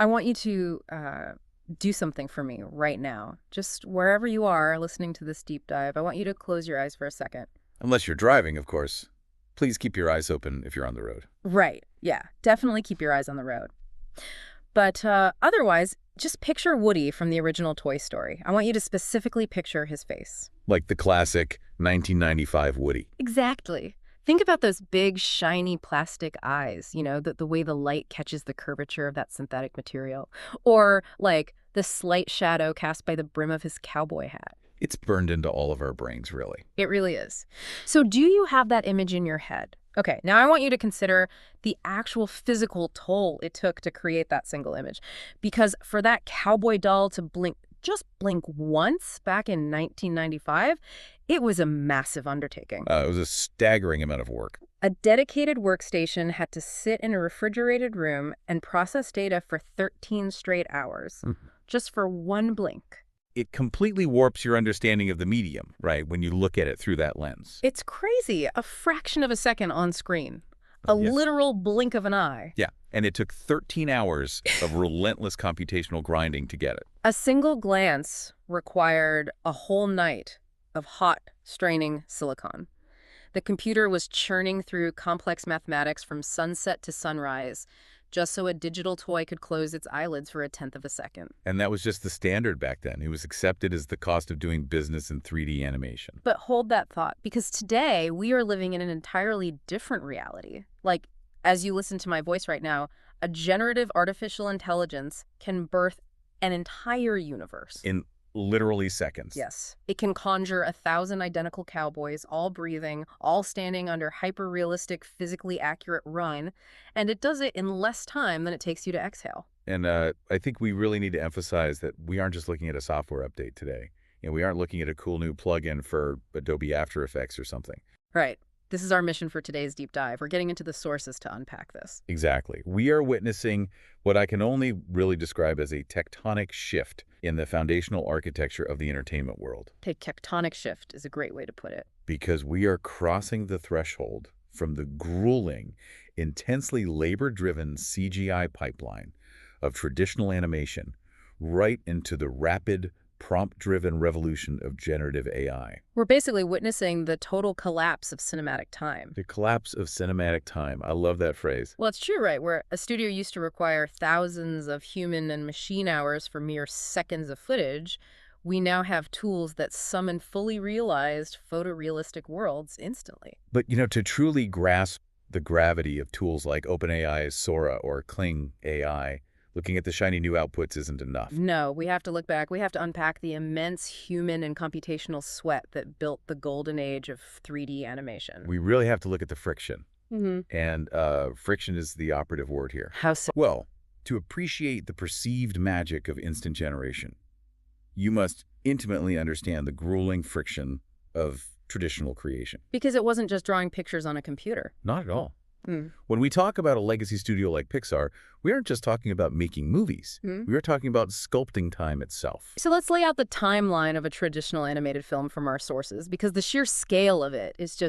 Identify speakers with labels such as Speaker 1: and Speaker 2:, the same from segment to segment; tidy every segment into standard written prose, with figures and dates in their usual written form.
Speaker 1: I want you to do something for me right now. Just wherever you are listening to this deep dive, I want you to close your eyes for a second.
Speaker 2: Unless you're driving, of course. Please keep your eyes open if you're on the road.
Speaker 1: Right. Yeah. Definitely keep your eyes on the road. But otherwise, just picture Woody from the original Toy Story. I want you to specifically picture his face.
Speaker 2: Like the classic 1995 Woody.
Speaker 1: Exactly. Think about those big, shiny plastic eyes, the way the light catches the curvature of that synthetic material. Or, like, the slight shadow cast by the brim of his cowboy hat.
Speaker 2: It's burned into all of our brains, really.
Speaker 1: It really is. So do you have that image in your head? Okay, now I want you to consider the actual physical toll it took to create that single image. Because for that cowboy doll to just blink once back in 1995, it was a massive undertaking.
Speaker 2: It was a staggering amount of work.
Speaker 1: A dedicated workstation had to sit in a refrigerated room and process data for 13 straight hours, just for one blink.
Speaker 2: It completely warps your understanding of the medium, right, when you look at it through that lens.
Speaker 1: It's crazy. A fraction of a second on screen. A literal blink of an eye.
Speaker 2: Yeah, and it took 13 hours of relentless computational grinding to get it.
Speaker 1: A single glance required a whole night of hot, straining silicon. The computer was churning through complex mathematics from sunset to sunrise, just so a digital toy could close its eyelids for 1/10 of a second.
Speaker 2: And that was just the standard back then. It was accepted as the cost of doing business in 3D animation.
Speaker 1: But hold that thought, because today we are living in an entirely different reality. Like, as you listen to my voice right now, a generative artificial intelligence can birth an entire universe.
Speaker 2: In literally seconds.
Speaker 1: Yes. It can conjure 1,000 identical cowboys, all breathing, all standing under hyper-realistic, physically accurate run, and it does it in less time than it takes you to exhale.
Speaker 2: And I think we really need to emphasize that we aren't just looking at a software update today. We aren't looking at a cool new plugin for Adobe After Effects or something.
Speaker 1: Right. This is our mission for today's deep dive. We're getting into the sources to unpack this.
Speaker 2: Exactly. We are witnessing what I can only really describe as a tectonic shift in the foundational architecture of the entertainment world.
Speaker 1: A tectonic shift is a great way to put it.
Speaker 2: Because we are crossing the threshold from the grueling, intensely labor-driven CGI pipeline of traditional animation right into the rapid, prompt-driven revolution of generative AI.
Speaker 1: We're basically witnessing the total collapse of cinematic time.
Speaker 2: The collapse of cinematic time. I love that phrase.
Speaker 1: Well, it's true, right? Where a studio used to require thousands of human and machine hours for mere seconds of footage, we now have tools that summon fully realized photorealistic worlds instantly.
Speaker 2: But, to truly grasp the gravity of tools like OpenAI's Sora or Kling AI, looking at the shiny new outputs isn't enough.
Speaker 1: No, we have to look back. We have to unpack the immense human and computational sweat that built the golden age of 3D animation.
Speaker 2: We really have to look at the friction.
Speaker 1: Mm-hmm.
Speaker 2: And friction is the operative word here.
Speaker 1: How so?
Speaker 2: Well, to appreciate the perceived magic of instant generation, you must intimately understand the grueling friction of traditional creation.
Speaker 1: Because it wasn't just drawing pictures on a computer.
Speaker 2: Not at all. When we talk about a legacy studio like Pixar, we aren't just talking about making movies. We are talking about sculpting time itself.
Speaker 1: So let's lay out the timeline of a traditional animated film from our sources, because the sheer scale of it is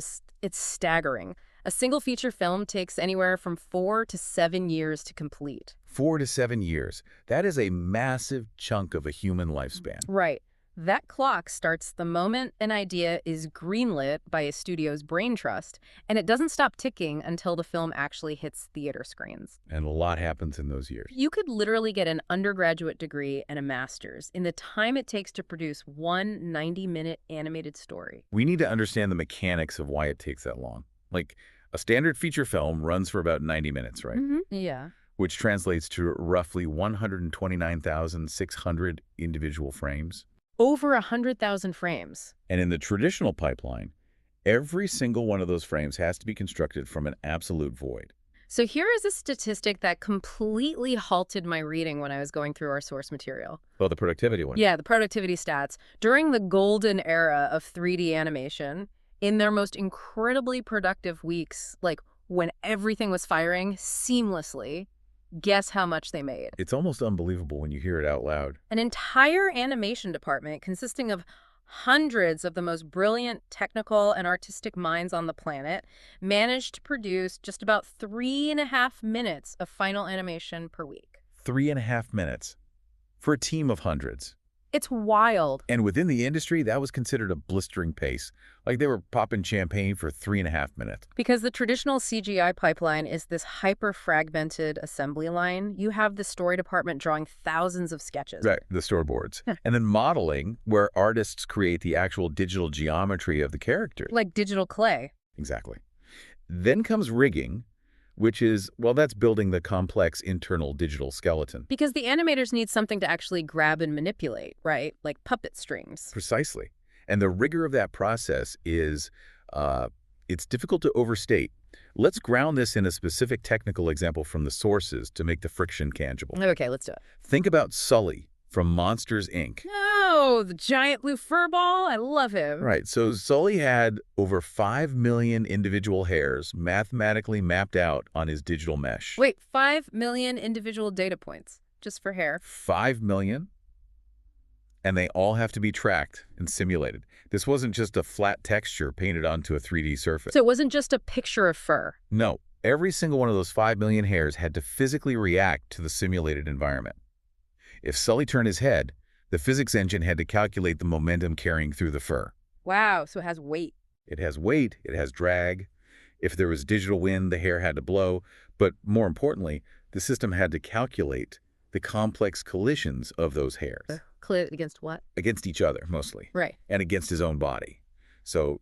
Speaker 1: it's staggering. A single feature film takes anywhere from 4 to 7 years to complete.
Speaker 2: 4 to 7 years. That is a massive chunk of a human lifespan.
Speaker 1: Right. That clock starts the moment an idea is greenlit by a studio's brain trust, and it doesn't stop ticking until the film actually hits theater screens.
Speaker 2: And a lot happens in those years.
Speaker 1: You could literally get an undergraduate degree and a master's in the time it takes to produce one 90-minute animated story.
Speaker 2: We need to understand the mechanics of why it takes that long. Like, a standard feature film runs for about 90 minutes, right?
Speaker 1: Yeah.
Speaker 2: Which translates to roughly 129,600 individual frames.
Speaker 1: Over 100,000 frames.
Speaker 2: And in the traditional pipeline, every single one of those frames has to be constructed from an absolute void.
Speaker 1: So here is a statistic that completely halted my reading when I was going through our source material.
Speaker 2: Oh, the productivity one.
Speaker 1: Yeah, the productivity stats. During the golden era of 3D animation, in their most incredibly productive weeks, like when everything was firing seamlessly, guess how much they made?
Speaker 2: It's almost unbelievable when you hear it out loud.
Speaker 1: An entire animation department consisting of hundreds of the most brilliant technical and artistic minds on the planet managed to produce just about 3.5 minutes of final animation per week.
Speaker 2: 3.5 minutes for a team of hundreds.
Speaker 1: It's wild.
Speaker 2: And within the industry, that was considered a blistering pace. Like they were popping champagne for 3.5 minutes.
Speaker 1: Because the traditional CGI pipeline is this hyper-fragmented assembly line. You have the story department drawing thousands of sketches.
Speaker 2: Right, the storyboards.
Speaker 1: Yeah.
Speaker 2: And then modeling, where artists create the actual digital geometry of the characters.
Speaker 1: Like digital clay.
Speaker 2: Exactly. Then comes rigging, which is, well, that's building the complex internal digital skeleton.
Speaker 1: Because the animators need something to actually grab and manipulate, right? Like puppet strings.
Speaker 2: Precisely. And the rigor of that process is, it's difficult to overstate. Let's ground this in a specific technical example from the sources to make the friction tangible.
Speaker 1: Okay, let's do it.
Speaker 2: Think about Sully from Monsters, Inc.
Speaker 1: Oh, the giant blue fur ball. I love him.
Speaker 2: Right, so Sully had over 5 million individual hairs mathematically mapped out on his digital mesh.
Speaker 1: Wait, 5 million individual data points just for hair.
Speaker 2: 5 million? And they all have to be tracked and simulated. This wasn't just a flat texture painted onto a 3D surface.
Speaker 1: So it wasn't just a picture of fur.
Speaker 2: No, every single one of those 5 million hairs had to physically react to the simulated environment. If Sully turned his head, the physics engine had to calculate the momentum carrying through the fur.
Speaker 1: Wow, so it has weight.
Speaker 2: It has weight, it has drag. If there was digital wind, the hair had to blow. But more importantly, the system had to calculate the complex collisions of those hairs.
Speaker 1: Against what?
Speaker 2: Against each other, mostly.
Speaker 1: Right.
Speaker 2: And against his own body. So,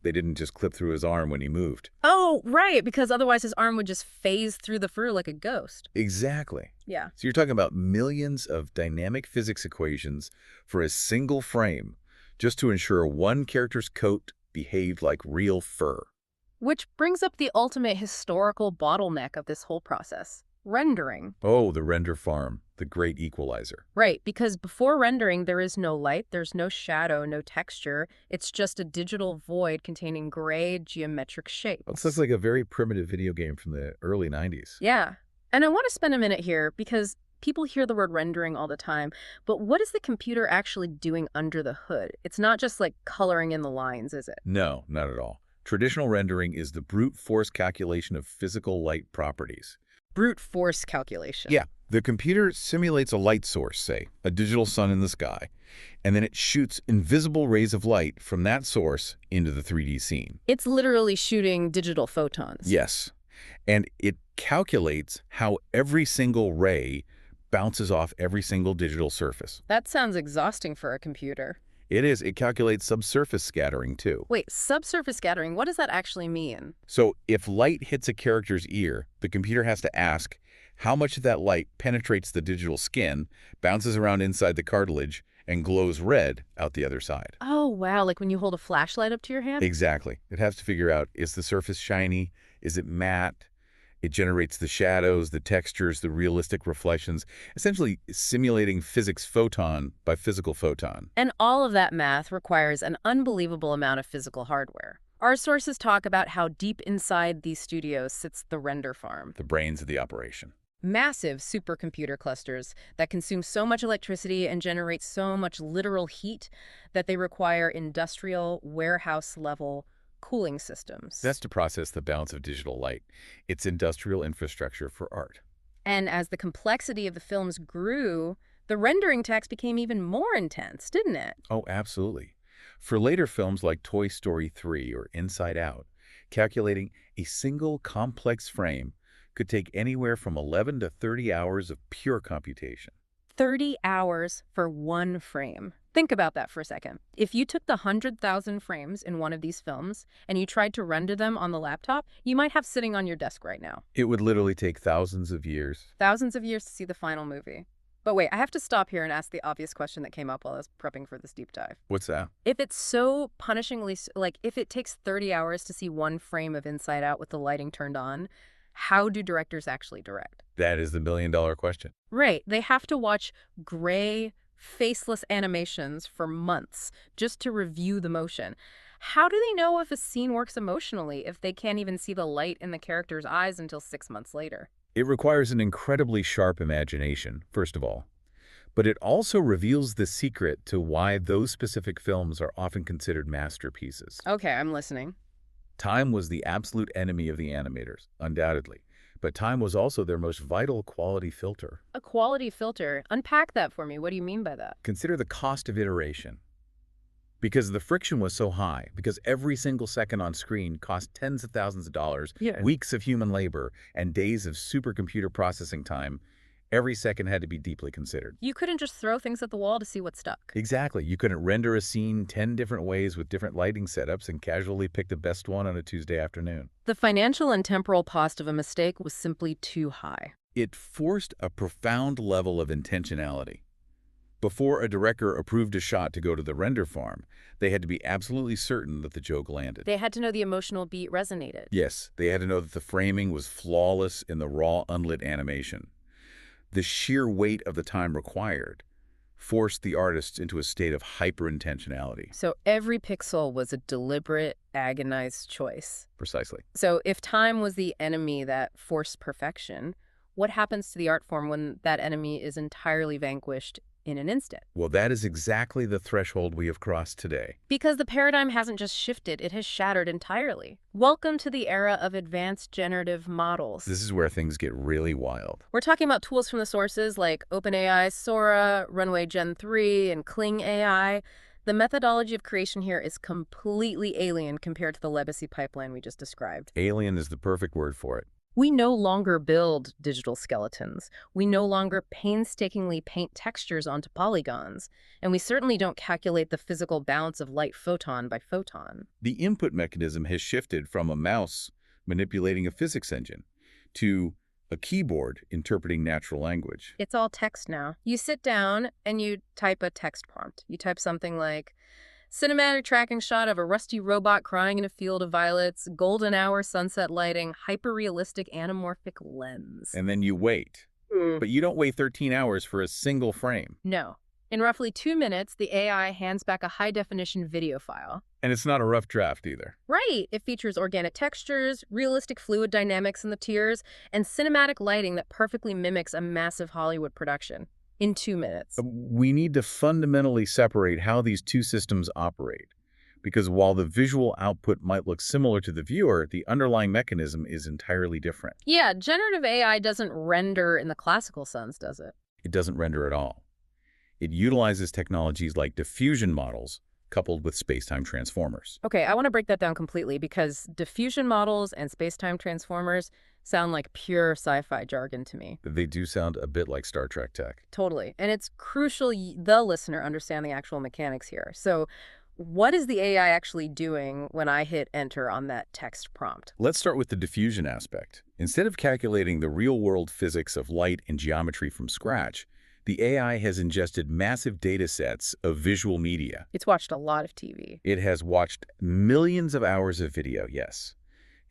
Speaker 2: they didn't just clip through his arm when he moved.
Speaker 1: Oh, right, because otherwise his arm would just phase through the fur like a ghost.
Speaker 2: Exactly.
Speaker 1: Yeah.
Speaker 2: So you're talking about millions of dynamic physics equations for a single frame just to ensure one character's coat behaved like real fur.
Speaker 1: Which brings up the ultimate historical bottleneck of this whole process. Rendering.
Speaker 2: Oh, the render farm, the great equalizer.
Speaker 1: Right, because before rendering, there is no light, there's no shadow, no texture. It's just a digital void containing gray geometric shapes.
Speaker 2: Well, this looks like a very primitive video game from the early 90s.
Speaker 1: Yeah. And I want to spend a minute here because people hear the word rendering all the time, but what is the computer actually doing under the hood? It's not just like coloring in the lines, is it?
Speaker 2: No, not at all. Traditional rendering is the brute force calculation of physical light properties.
Speaker 1: Brute force calculation.
Speaker 2: Yeah. The computer simulates a light source, say, a digital sun in the sky, and then it shoots invisible rays of light from that source into the 3D scene.
Speaker 1: It's literally shooting digital photons.
Speaker 2: Yes. And it calculates how every single ray bounces off every single digital surface.
Speaker 1: That sounds exhausting for a computer.
Speaker 2: It is. It calculates subsurface scattering, too.
Speaker 1: Wait, subsurface scattering, what does that actually mean?
Speaker 2: So if light hits a character's ear, the computer has to ask how much of that light penetrates the digital skin, bounces around inside the cartilage, and glows red out the other side.
Speaker 1: Oh, wow, like when you hold a flashlight up to your hand?
Speaker 2: Exactly. It has to figure out, is the surface shiny? Is it matte? It generates the shadows, the textures, the realistic reflections, essentially simulating physics photon by physical photon.
Speaker 1: And all of that math requires an unbelievable amount of physical hardware. Our sources talk about how deep inside these studios sits the render farm.
Speaker 2: The brains of the operation.
Speaker 1: Massive supercomputer clusters that consume so much electricity and generate so much literal heat that they require industrial, warehouse-level cooling systems.
Speaker 2: That's to process the balance of digital light. It's industrial infrastructure for art.
Speaker 1: And as the complexity of the films grew, the rendering tax became even more intense, didn't it?
Speaker 2: Oh, absolutely. For later films like Toy Story 3 or Inside Out, calculating a single complex frame could take anywhere from 11 to 30 hours of pure computation.
Speaker 1: 30 hours for one frame. Think about that for a second. If you took the 100,000 frames in one of these films and you tried to render them on the laptop, you might have sitting on your desk right now.
Speaker 2: It would literally take thousands of years.
Speaker 1: Thousands of years to see the final movie. But wait, I have to stop here and ask the obvious question that came up while I was prepping for this deep dive.
Speaker 2: What's that?
Speaker 1: If it's so punishingly, like if it takes 30 hours to see one frame of Inside Out with the lighting turned on, how do directors actually direct?
Speaker 2: That is the million-dollar question.
Speaker 1: Right. They have to watch gray, faceless animations for months just to review the motion. How do they know if a scene works emotionally if they can't even see the light in the character's eyes until 6 months later?
Speaker 2: It requires an incredibly sharp imagination, first of all. But it also reveals the secret to why those specific films are often considered masterpieces.
Speaker 1: Okay, I'm listening.
Speaker 2: Time was the absolute enemy of the animators, undoubtedly. but time was also their most vital quality filter.
Speaker 1: A quality filter. Unpack that for me. What do you mean by that?
Speaker 2: Consider the cost of iteration. Because the friction was so high, because every single second on screen cost tens of thousands of dollars,
Speaker 1: Yeah.
Speaker 2: weeks of human labor, and days of supercomputer processing time, every second had to be deeply considered.
Speaker 1: You couldn't just throw things at the wall to see what stuck.
Speaker 2: Exactly. You couldn't render a scene 10 different ways with different lighting setups and casually pick the best one on a Tuesday afternoon.
Speaker 1: The financial and temporal cost of a mistake was simply too high.
Speaker 2: It forced a profound level of intentionality. Before a director approved a shot to go to the render farm, they had to be absolutely certain that the joke landed.
Speaker 1: They had to know the emotional beat resonated.
Speaker 2: Yes, they had to know that the framing was flawless in the raw, unlit animation. The sheer weight of the time required forced the artists into a state of hyper-intentionality.
Speaker 1: So every pixel was a deliberate, agonized choice.
Speaker 2: Precisely.
Speaker 1: So if time was the enemy that forced perfection, what happens to the art form when that enemy is entirely vanquished in an instant?
Speaker 2: Well, that is exactly the threshold we have crossed today.
Speaker 1: Because the paradigm hasn't just shifted, it has shattered entirely. Welcome to the era of advanced generative models.
Speaker 2: This is where things get really wild.
Speaker 1: We're talking about tools from the sources like OpenAI, Sora, Runway Gen 3, and Kling AI. The methodology of creation here is completely alien compared to the legacy pipeline we just described.
Speaker 2: Alien is the perfect word for it.
Speaker 1: We no longer build digital skeletons. We no longer painstakingly paint textures onto polygons. And we certainly don't calculate the physical balance of light photon by photon.
Speaker 2: The input mechanism has shifted from a mouse manipulating a physics engine to a keyboard interpreting natural language.
Speaker 1: It's all text now. You sit down and you type a text prompt. You type something like, cinematic tracking shot of a rusty robot crying in a field of violets, golden hour sunset lighting, hyper-realistic anamorphic lens.
Speaker 2: And then you wait. But you don't wait 13 hours for a single frame.
Speaker 1: No. In roughly 2 minutes, the AI hands back a high-definition video file.
Speaker 2: And it's not a rough draft either.
Speaker 1: Right. It features organic textures, realistic fluid dynamics in the tears, and cinematic lighting that perfectly mimics a massive Hollywood production. In 2 minutes.
Speaker 2: We need to fundamentally separate how these two systems operate, because while the visual output might look similar to the viewer, the underlying mechanism is entirely different.
Speaker 1: Yeah, generative AI doesn't render in the classical sense, does it?
Speaker 2: It doesn't render at all. It utilizes technologies like diffusion models coupled with space-time transformers.
Speaker 1: Okay, I want to break that down completely because diffusion models and space-time transformers sound like pure sci-fi jargon to me.
Speaker 2: They do sound a bit like Star Trek tech.
Speaker 1: Totally. And it's crucial the listener understand the actual mechanics here. So what is the AI actually doing when I hit enter on that text prompt?
Speaker 2: Let's start with the diffusion aspect. Instead of calculating the real-world physics of light and geometry from scratch, the AI has ingested massive data sets of visual media.
Speaker 1: It's watched a lot of TV.
Speaker 2: It has watched millions of hours of video, yes.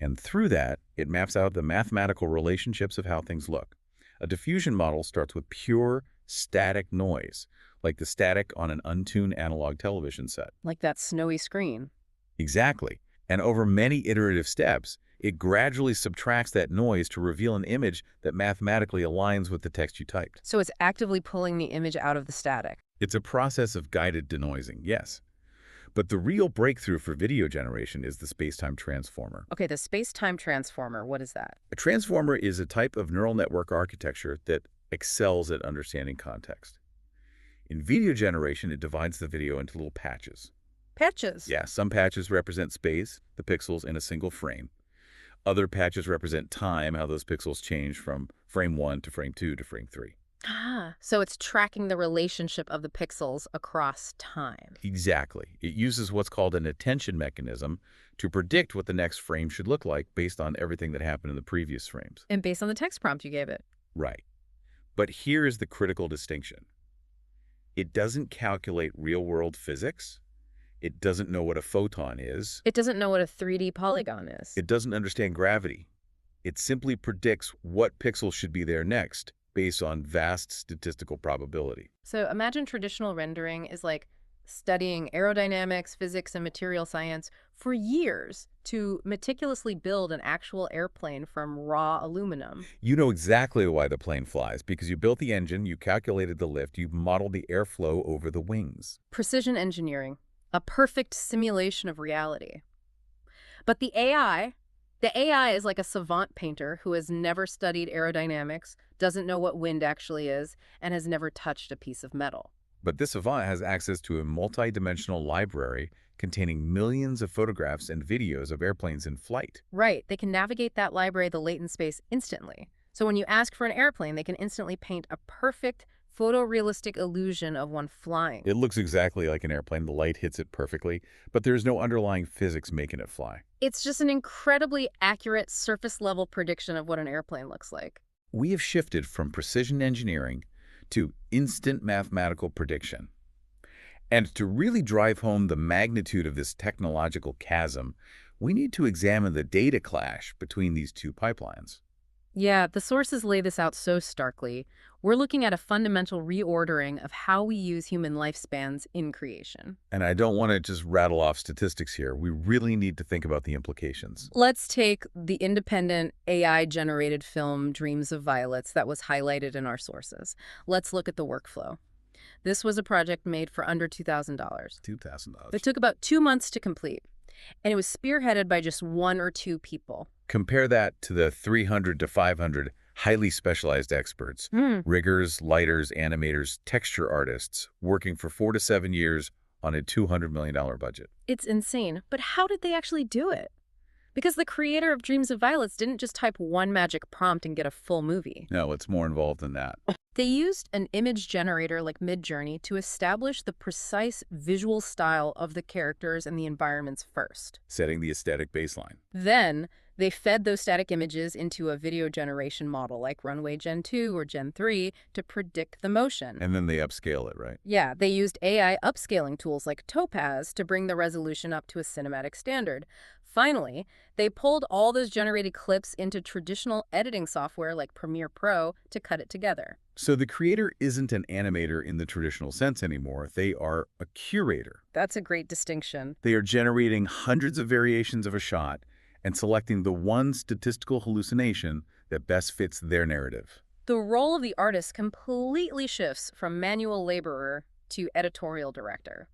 Speaker 2: And through that, it maps out the mathematical relationships of how things look. A diffusion model starts with pure static noise, like the static on an untuned analog television set.
Speaker 1: Like that snowy screen.
Speaker 2: Exactly. And over many iterative steps, it gradually subtracts that noise to reveal an image that mathematically aligns with the text you typed.
Speaker 1: So it's actively pulling the image out of the static.
Speaker 2: It's a process of guided denoising, yes. But the real breakthrough for video generation is the space-time transformer.
Speaker 1: Okay, the space-time transformer, what is that?
Speaker 2: A transformer is a type of neural network architecture that excels at understanding context. In video generation, it divides the video into little patches.
Speaker 1: Patches?
Speaker 2: Yeah, some patches represent space, the pixels in a single frame. Other patches represent time, how those pixels change from frame 1 to frame 2 to frame 3.
Speaker 1: Ah, so it's tracking the relationship of the pixels across time.
Speaker 2: Exactly. It uses what's called an attention mechanism to predict what the next frame should look like based on everything that happened in the previous frames.
Speaker 1: And based on the text prompt you gave it.
Speaker 2: Right. But here is the critical distinction. It doesn't calculate real-world physics. It doesn't know what a photon is.
Speaker 1: It doesn't know what a 3D polygon is.
Speaker 2: It doesn't understand gravity. It simply predicts what pixels should be there next based on vast statistical probability.
Speaker 1: So imagine traditional rendering is like studying aerodynamics, physics, and material science for years to meticulously build an actual airplane from raw aluminum.
Speaker 2: You know exactly why the plane flies, because you built the engine, you calculated the lift, you modeled the airflow over the wings.
Speaker 1: Precision engineering, a perfect simulation of reality. But the AI The AI is like a savant painter who has never studied aerodynamics, doesn't know what wind actually is, and has never touched a piece of metal.
Speaker 2: But this savant has access to a multi-dimensional library containing millions of photographs and videos of airplanes in flight.
Speaker 1: Right, they can navigate that library of the latent space instantly. So when you ask for an airplane, they can instantly paint a perfect, photorealistic illusion of one flying.
Speaker 2: It looks exactly like an airplane. The light hits it perfectly, but there's no underlying physics making it fly.
Speaker 1: It's just an incredibly accurate surface-level prediction of what an airplane looks like.
Speaker 2: We have shifted from precision engineering to instant mathematical prediction. And to really drive home the magnitude of this technological chasm, we need to examine the data clash between these two pipelines.
Speaker 1: Yeah, the sources lay this out so starkly. We're looking at a fundamental reordering of how we use human lifespans in creation.
Speaker 2: And I don't want to just rattle off statistics here. We really need to think about the implications.
Speaker 1: Let's take the independent AI-generated film Dreams of Violets that was highlighted in our sources. Let's look at the workflow. This was a project made for under $2,000.
Speaker 2: $2,000.
Speaker 1: It took about 2 months to complete, and it was spearheaded by just 1 or 2 people.
Speaker 2: Compare that to the 300 to 500 highly specialized experts, riggers, lighters, animators, texture artists, working for 4 to 7 years on a $200 million budget.
Speaker 1: It's insane, but how did they actually do it? Because the creator of Dreams of Violets didn't just type one magic prompt and get a full movie.
Speaker 2: No, it's more involved than that.
Speaker 1: They used an image generator like Midjourney to establish the precise visual style of the characters and the environments first.
Speaker 2: Setting the aesthetic baseline.
Speaker 1: Then, they fed those static images into a video generation model like Runway Gen 2 or Gen 3 to predict the motion.
Speaker 2: And then they upscale it, right?
Speaker 1: Yeah, they used AI upscaling tools like Topaz to bring the resolution up to a cinematic standard. Finally, they pulled all those generated clips into traditional editing software like Premiere Pro to cut it together.
Speaker 2: So the creator isn't an animator in the traditional sense anymore. They are a curator.
Speaker 1: That's a great distinction.
Speaker 2: They are generating hundreds of variations of a shot and selecting the one statistical hallucination that best fits their narrative.
Speaker 1: The role of the artist completely shifts from manual laborer to editorial director.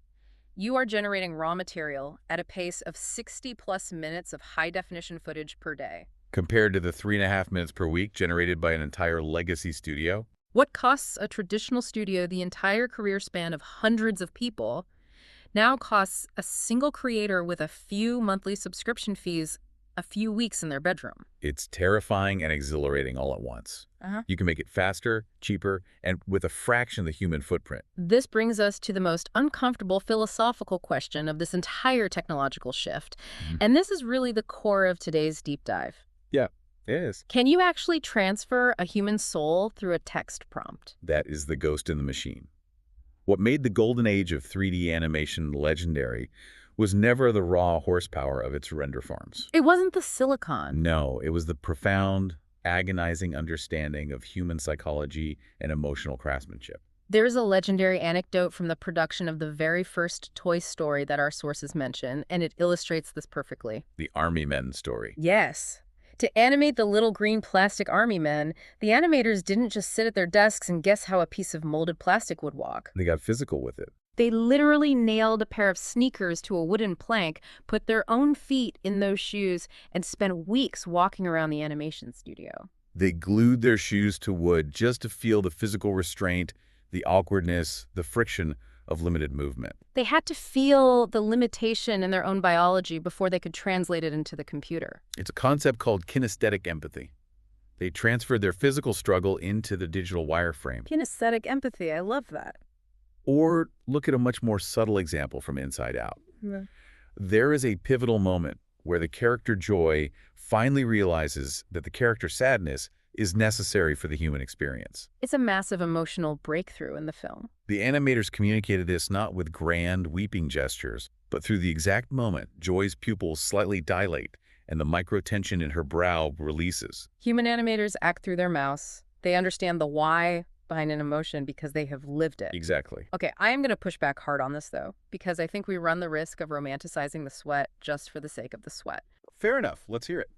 Speaker 1: You are generating raw material at a pace of 60+ minutes of high-definition footage per day.
Speaker 2: Compared to the 3.5 minutes per week generated by an entire legacy studio.
Speaker 1: What costs a traditional studio the entire career span of hundreds of people now costs a single creator with a few monthly subscription fees a few weeks in their bedroom.
Speaker 2: It's terrifying and exhilarating all at once. You can make it faster, cheaper, and with a fraction of the human footprint.
Speaker 1: This brings us to the most uncomfortable philosophical question of this entire technological shift. And this is really the core of today's deep dive.
Speaker 2: Yeah, it is.
Speaker 1: Can you actually transfer a human soul through a text prompt?
Speaker 2: That is the ghost in the machine. What made the golden age of 3D animation legendary was never the raw horsepower of its render farms.
Speaker 1: It wasn't the silicon.
Speaker 2: No, it was the profound, agonizing understanding of human psychology and emotional craftsmanship.
Speaker 1: There's a legendary anecdote from the production of the very first Toy Story that our sources mention, and it illustrates this perfectly.
Speaker 2: The Army Men story.
Speaker 1: Yes. To animate the little green plastic army men, the animators didn't just sit at their desks and guess how a piece of molded plastic would walk.
Speaker 2: They got physical with it.
Speaker 1: They literally nailed a pair of sneakers to a wooden plank, put their own feet in those shoes, and spent weeks walking around the animation studio.
Speaker 2: They glued their shoes to wood just to feel the physical restraint, the awkwardness, the friction of limited movement.
Speaker 1: They had to feel the limitation in their own biology before they could translate it into the computer.
Speaker 2: It's a concept called kinesthetic empathy. They transferred their physical struggle into the digital wireframe.
Speaker 1: Kinesthetic empathy, I love that.
Speaker 2: Or look at a much more subtle example from Inside Out. There is a pivotal moment where the character Joy finally realizes that the character Sadness is necessary for the human experience.
Speaker 1: It's a massive emotional breakthrough in the film.
Speaker 2: The animators communicated this not with grand, weeping gestures, but through the exact moment Joy's pupils slightly dilate and the microtension in her brow releases.
Speaker 1: Human animators act through their mouse. They understand the why behind an emotion because they have lived it.
Speaker 2: Exactly.
Speaker 1: Okay, I am going to push back hard on this, though, because I think we run the risk of romanticizing the sweat just for the sake of the sweat.
Speaker 2: Fair enough. Let's hear it.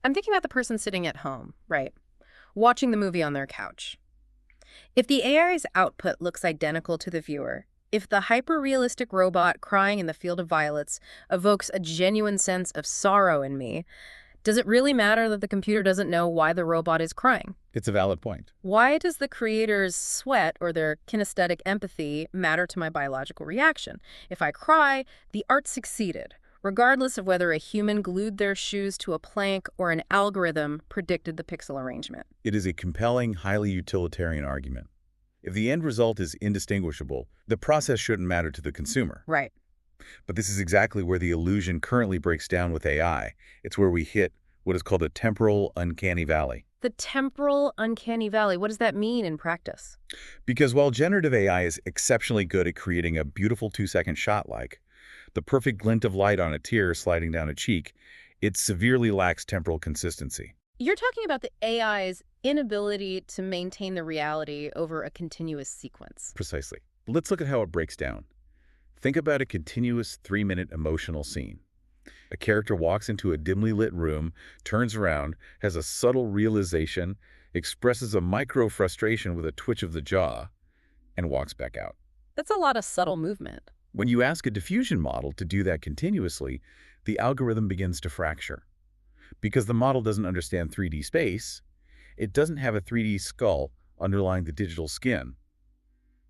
Speaker 1: I'm thinking about the person sitting at home, right, watching the movie on their couch. If the AI's output looks identical to the viewer, if the hyper-realistic robot crying in the field of violets evokes a genuine sense of sorrow in me, Does it really matter that the computer doesn't know why the robot is crying?
Speaker 2: It's a valid point.
Speaker 1: Why does the creator's sweat or their kinesthetic empathy matter to my biological reaction? If I cry, the art succeeded, regardless of whether a human glued their shoes to a plank or an algorithm predicted the pixel arrangement.
Speaker 2: It is a compelling, highly utilitarian argument. If the end result is indistinguishable, the process shouldn't matter to the consumer.
Speaker 1: Right.
Speaker 2: But this is exactly where the illusion currently breaks down with AI. It's where we hit what is called a temporal uncanny valley.
Speaker 1: The temporal uncanny valley, what does that mean in practice?
Speaker 2: Because while generative AI is exceptionally good at creating a beautiful 2-second shot like the perfect glint of light on a tear sliding down a cheek, it severely lacks temporal consistency.
Speaker 1: You're talking about the AI's inability to maintain the reality over a continuous sequence.
Speaker 2: Precisely. Let's look at how it breaks down. Think about a continuous 3-minute emotional scene. A character walks into a dimly lit room, turns around, has a subtle realization, expresses a micro frustration with a twitch of the jaw, and walks back out.
Speaker 1: That's a lot of subtle movement.
Speaker 2: When you ask a diffusion model to do that continuously, the algorithm begins to fracture. Because the model doesn't understand 3D space, it doesn't have a 3D skull underlying the digital skin.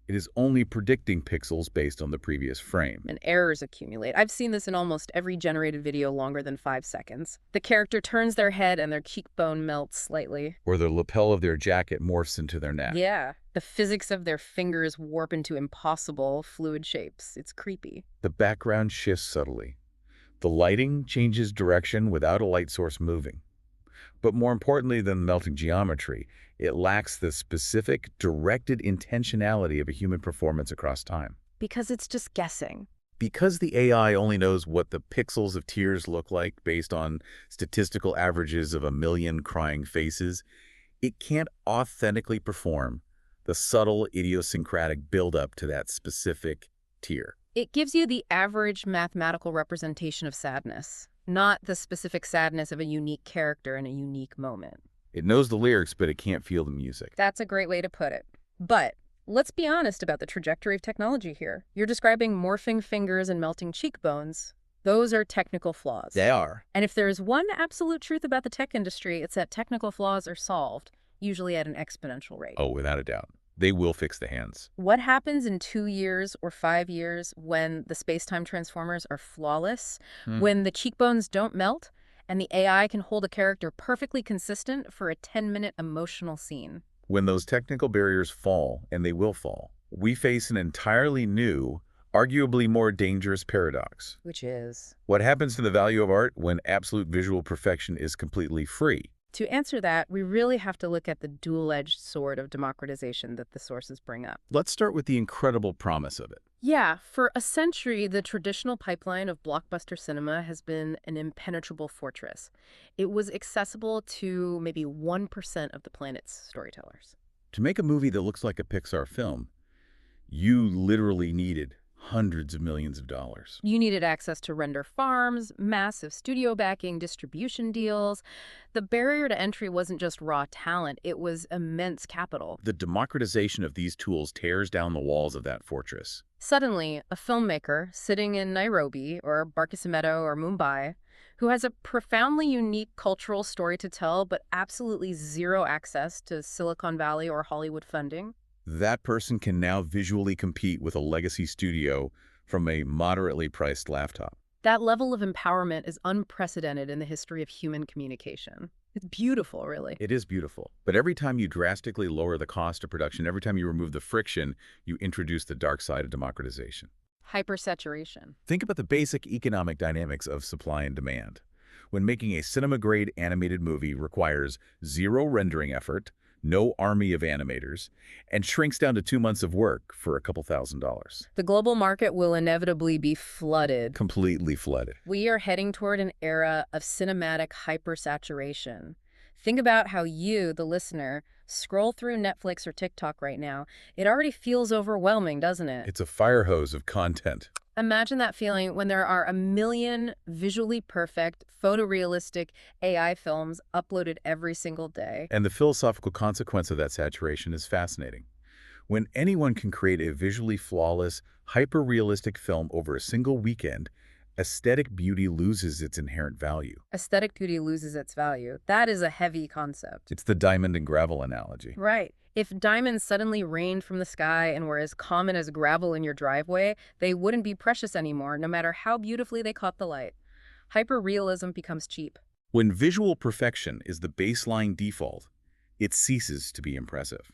Speaker 2: It is only predicting pixels based on the previous frame.
Speaker 1: And errors accumulate. I've seen this in almost every generated video longer than 5 seconds. The character turns their head and their cheekbone melts slightly.
Speaker 2: Or the lapel of their jacket morphs into their neck.
Speaker 1: Yeah. The physics of their fingers warp into impossible fluid shapes. It's creepy.
Speaker 2: The background shifts subtly. The lighting changes direction without a light source moving. But more importantly than melting geometry, it lacks the specific, directed intentionality of a human performance across time.
Speaker 1: Because it's just guessing.
Speaker 2: Because the AI only knows what the pixels of tears look like based on statistical averages of 1 million crying faces, it can't authentically perform the subtle, idiosyncratic buildup to that specific tear.
Speaker 1: It gives you the average mathematical representation of sadness, not the specific sadness of a unique character in a unique moment.
Speaker 2: It knows the lyrics, but it can't feel the music.
Speaker 1: That's a great way to put it. But let's be honest about the trajectory of technology here. You're describing morphing fingers and melting cheekbones. Those are technical flaws.
Speaker 2: They are.
Speaker 1: And if there is one absolute truth about the tech industry, it's that technical flaws are solved, usually at an exponential rate.
Speaker 2: Oh, without a doubt. They will fix the hands.
Speaker 1: What happens in 2 years or 5 years when the space-time transformers are flawless, when the cheekbones don't melt, and the AI can hold a character perfectly consistent for a 10-minute emotional scene?
Speaker 2: When those technical barriers fall, and they will fall, we face an entirely new, arguably more dangerous paradox.
Speaker 1: Which is?
Speaker 2: What happens to the value of art when absolute visual perfection is completely free?
Speaker 1: To answer that, we really have to look at the dual-edged sword of democratization that the sources bring up.
Speaker 2: Let's start with the incredible promise of it.
Speaker 1: Yeah, for a century, the traditional pipeline of blockbuster cinema has been an impenetrable fortress. It was accessible to maybe 1% of the planet's storytellers.
Speaker 2: To make a movie that looks like a Pixar film, you literally needed hundreds of millions of dollars.
Speaker 1: You needed access to render farms, massive studio backing, distribution deals. The barrier to entry wasn't just raw talent, it was immense capital.
Speaker 2: The democratization of these tools tears down the walls of that fortress.
Speaker 1: Suddenly, a filmmaker sitting in Nairobi or Barquisimeto or Mumbai, who has a profoundly unique cultural story to tell but absolutely zero access to Silicon Valley or Hollywood funding,
Speaker 2: that person can now visually compete with a legacy studio from a moderately priced laptop.
Speaker 1: that level of empowerment is unprecedented in the history of human communication. It's beautiful, really.
Speaker 2: It is beautiful. But every time you drastically lower the cost of production, every time you remove the friction, you introduce the dark side of democratization.
Speaker 1: Hypersaturation.
Speaker 2: Think about the basic economic dynamics of supply and demand. When making a cinema-grade animated movie requires zero rendering effort, no army of animators, and shrinks down to 2 months of work for a couple $1,000s.
Speaker 1: The global market will inevitably be flooded.
Speaker 2: Completely flooded.
Speaker 1: We are heading toward an era of cinematic hypersaturation. Think about how you, the listener, scroll through Netflix or TikTok right now. It already feels overwhelming, doesn't it?
Speaker 2: It's a fire hose of content.
Speaker 1: Imagine that feeling when there are 1 million visually perfect, photorealistic AI films uploaded every single day.
Speaker 2: And the philosophical consequence of that saturation is fascinating. When anyone can create a visually flawless, hyper-realistic film over a single weekend, aesthetic beauty loses its inherent value.
Speaker 1: Aesthetic beauty loses its value. That is a heavy concept.
Speaker 2: It's the diamond and gravel analogy.
Speaker 1: Right. If diamonds suddenly rained from the sky and were as common as gravel in your driveway, they wouldn't be precious anymore, no matter how beautifully they caught the light. Hyperrealism becomes cheap.
Speaker 2: When visual perfection is the baseline default, it ceases to be impressive.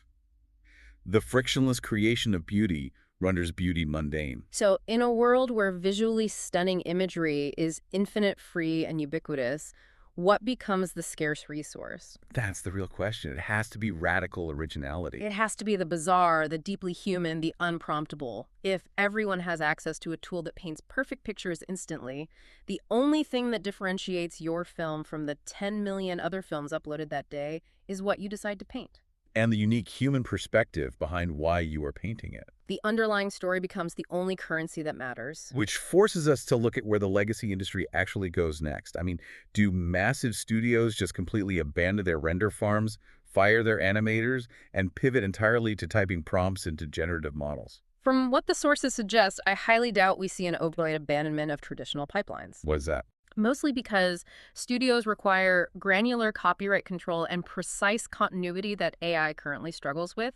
Speaker 2: The frictionless creation of beauty renders beauty mundane.
Speaker 1: So, in a world where visually stunning imagery is infinite, free, and ubiquitous, what becomes the scarce resource?
Speaker 2: That's the real question. It has to be radical originality.
Speaker 1: It has to be the bizarre, the deeply human, the unpromptable. If everyone has access to a tool that paints perfect pictures instantly, the only thing that differentiates your film from the 10 million other films uploaded that day is what you decide to paint.
Speaker 2: And the unique human perspective behind why you are painting it.
Speaker 1: The underlying story becomes the only currency that matters.
Speaker 2: Which forces us to look at where the legacy industry actually goes next. I mean, do massive studios just completely abandon their render farms, fire their animators, and pivot entirely to typing prompts into generative models?
Speaker 1: From what the sources suggest, I highly doubt we see an outright abandonment of traditional pipelines.
Speaker 2: What is that?
Speaker 1: Mostly because studios require granular copyright control and precise continuity that AI currently struggles with.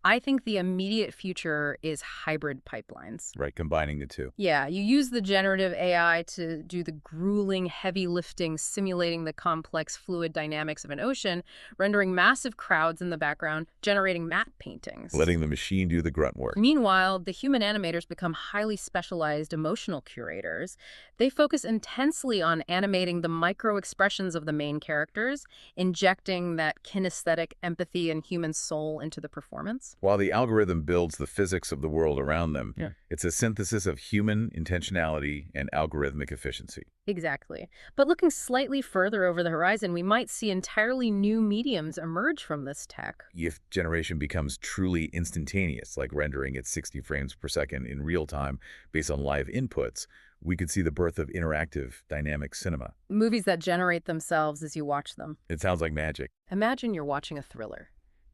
Speaker 1: I think the immediate future is hybrid pipelines.
Speaker 2: Right, combining the two.
Speaker 1: Yeah, you use the generative AI to do the grueling, heavy lifting, simulating the complex fluid dynamics of an ocean, rendering massive crowds in the background, generating matte paintings.
Speaker 2: Letting the machine do the grunt work.
Speaker 1: Meanwhile, the human animators become highly specialized emotional curators. They focus intensely on animating the micro-expressions of the main characters, injecting that kinesthetic empathy and human soul into the performance.
Speaker 2: While the algorithm builds the physics of the world around them,
Speaker 1: Yeah.
Speaker 2: it's a synthesis of human intentionality and algorithmic efficiency.
Speaker 1: Exactly. But looking slightly further over the horizon, we might see entirely new mediums emerge from this tech.
Speaker 2: If generation becomes truly instantaneous, like rendering at 60 frames per second in real time based on live inputs, we could see the birth of interactive, dynamic cinema.
Speaker 1: Movies that generate themselves as you watch them.
Speaker 2: It sounds like magic.
Speaker 1: Imagine you're watching a thriller,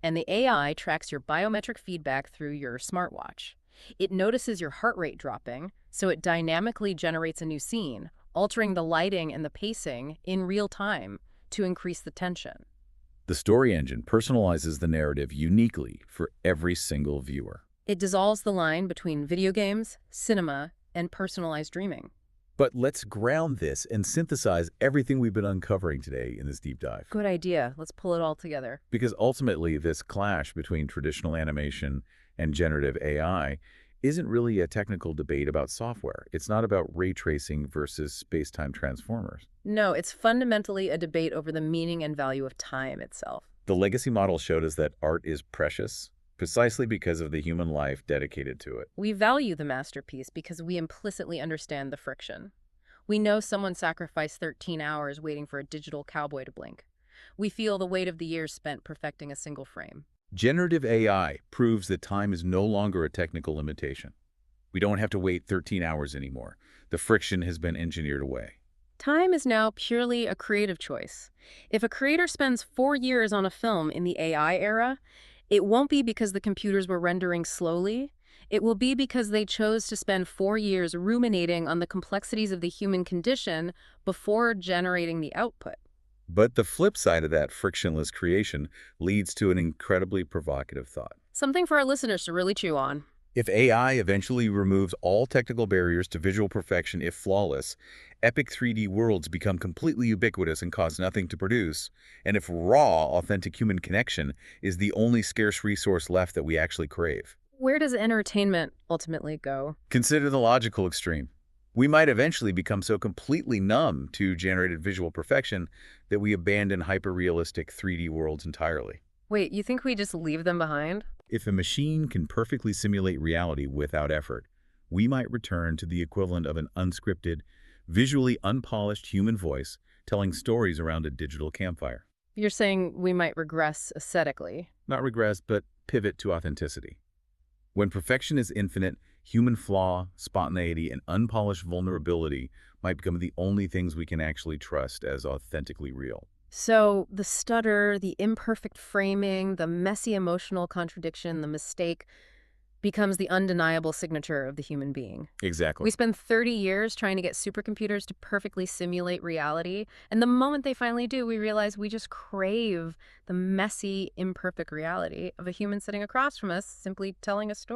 Speaker 1: and the AI tracks your biometric feedback through your smartwatch. It notices your heart rate dropping, so it dynamically generates a new scene, altering the lighting and the pacing in real time to increase the tension.
Speaker 2: The story engine personalizes the narrative uniquely for every single viewer.
Speaker 1: It dissolves the line between video games, cinema, and personalized dreaming.
Speaker 2: But let's ground this and synthesize everything we've been uncovering today in this deep dive.
Speaker 1: Good idea. Let's pull it all together.
Speaker 2: Because ultimately, this clash between traditional animation and generative AI isn't really a technical debate about software. It's not about ray tracing versus space-time transformers.
Speaker 1: No, it's fundamentally a debate over the meaning and value of time itself.
Speaker 2: The legacy model showed us that art is precious precisely because of the human life dedicated to it.
Speaker 1: We value the masterpiece because we implicitly understand the friction. We know someone sacrificed 13 hours waiting for a digital cowboy to blink. We feel the weight of the years spent perfecting a single frame.
Speaker 2: Generative AI proves that time is no longer a technical limitation. We don't have to wait 13 hours anymore. The friction has been engineered away.
Speaker 1: Time is now purely a creative choice. If a creator spends 4 years on a film in the AI era, it won't be because the computers were rendering slowly. It will be because they chose to spend 4 years ruminating on the complexities of the human condition before generating the output.
Speaker 2: But the flip side of that frictionless creation leads to an incredibly provocative thought.
Speaker 1: Something for our listeners to really chew on.
Speaker 2: If AI eventually removes all technical barriers to visual perfection if flawless, epic 3D worlds become completely ubiquitous and cost nothing to produce, and if raw, authentic human connection is the only scarce resource left that we actually crave.
Speaker 1: Where does entertainment ultimately go?
Speaker 2: Consider the logical extreme. We might eventually become so completely numb to generated visual perfection that we abandon hyper-realistic 3D worlds entirely.
Speaker 1: Wait, you think we just leave them behind?
Speaker 2: If a machine can perfectly simulate reality without effort, we might return to the equivalent of an unscripted, visually unpolished human voice telling stories around a digital campfire.
Speaker 1: You're saying we might regress aesthetically.
Speaker 2: Not regress, but pivot to authenticity. When perfection is infinite, human flaw, spontaneity, and unpolished vulnerability might become the only things we can actually trust as authentically real.
Speaker 1: So the stutter, the imperfect framing, the messy emotional contradiction, the mistake, becomes the undeniable signature of the human being. We
Speaker 2: Exactly.
Speaker 1: spend 30 years trying to get supercomputers to perfectly simulate reality, and the moment they finally do, we realize we just crave the messy, imperfect reality of a human sitting across from us simply telling a story.